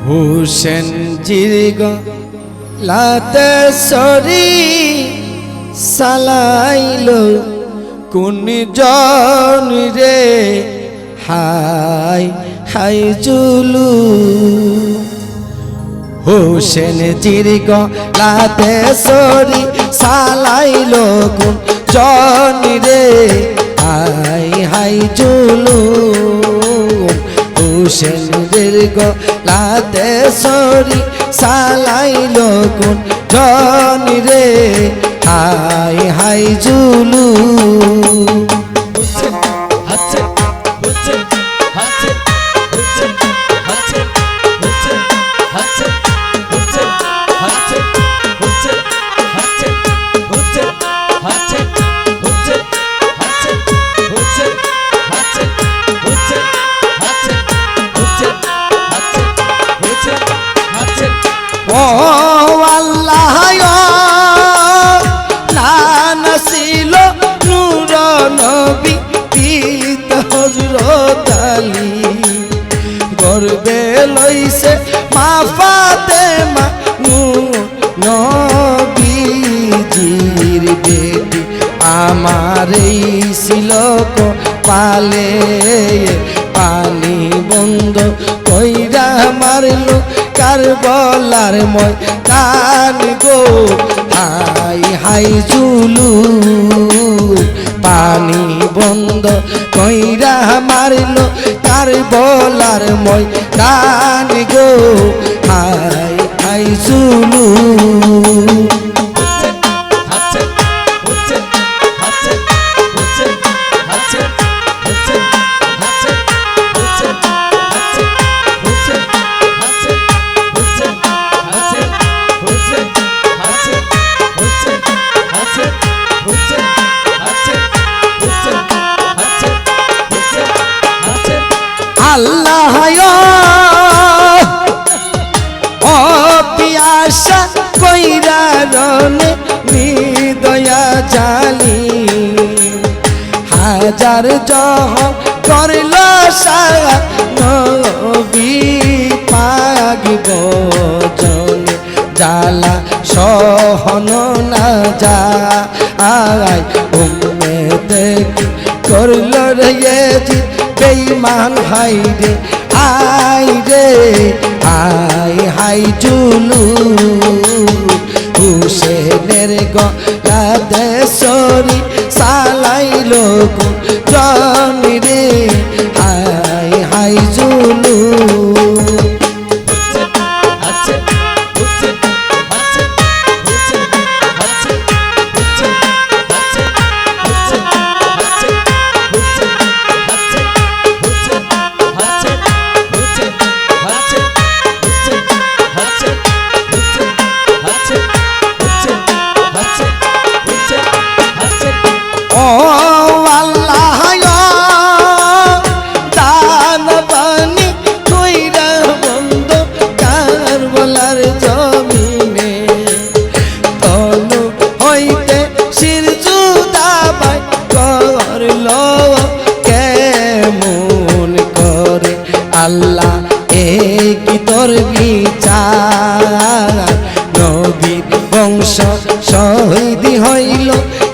হুসেন জির লাতে সরি সালাইল কোন জন রে হাই হাই জুলু হুসেন জির লাতে সরি সালাইল কোন জন রে হাই হাই জুলু হুসেন দীর্ঘ লাতে সরি সালাইল কোন জন রে হাই হাই জুলু গর্বে লইছে মা ফাতেমা নবীজির বেটি আমার এই শিলক পালে পানি বন্ধ কইরা মারলো কারবালার ময়দান গো হাই হাই জুলু পানি বন্ধ কইরা মারলো কারবালার ময়দান গো হাই হাই জুলু আল্লাহ ও পিয়াসা কইরা রনে হৃদয়া জালি হাজার জহ করল সারা নবী পাগিব জনে জালা সহন না যায় উম্মে দেখি করল রে বেঈমান হাই রে হাই হাই জুলু হুসেনের গলাতে সরি সালাইল জন রে হাই হাই জুলু আল্লাহ কি তোর বিচার নবীর বংশ শহীদ হইল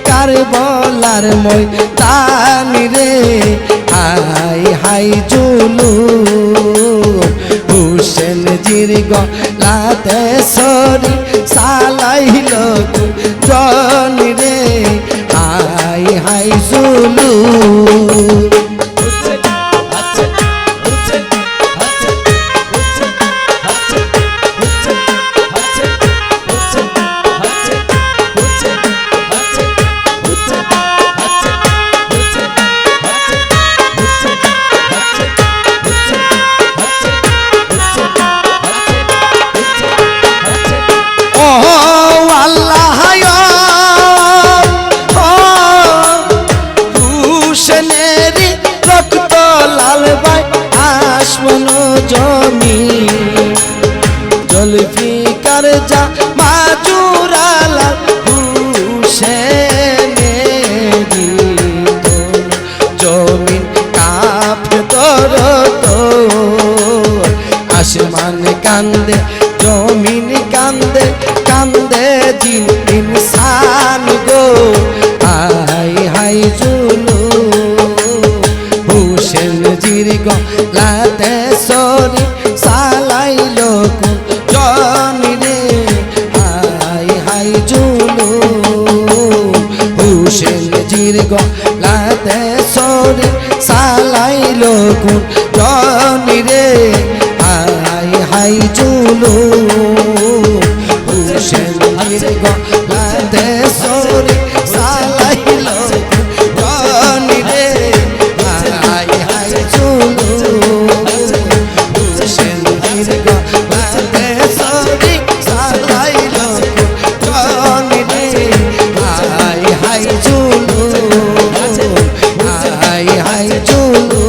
কারবালার ময়দান রে হাই হাই জুলু হুসেন জির গলাতে সরি সালাইল জন রে হাই হাই জুলু জলফিকার যা মাজুরালা হুসেনেরি জমিন কাঁপে তোর আসমান কান্দে জমিন কান্দে কান্দে জিন ইনসান গো হাই হাই জুলু হুসেন জির গলাতে সরি সালাইলো কোন জনি রে হাই হাই জুলু হুসেন জির গলাতে সরি সালাইলো কোন জনি রে হাই হাই জুলু হুসেন জির গলাতে সরি সালাইলো জনি রে হাই হাই জুলু হুসেন জির গলাতে সরি সালাইলো জনি রে high high Zulu high high Zulu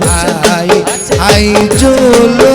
high high Zulu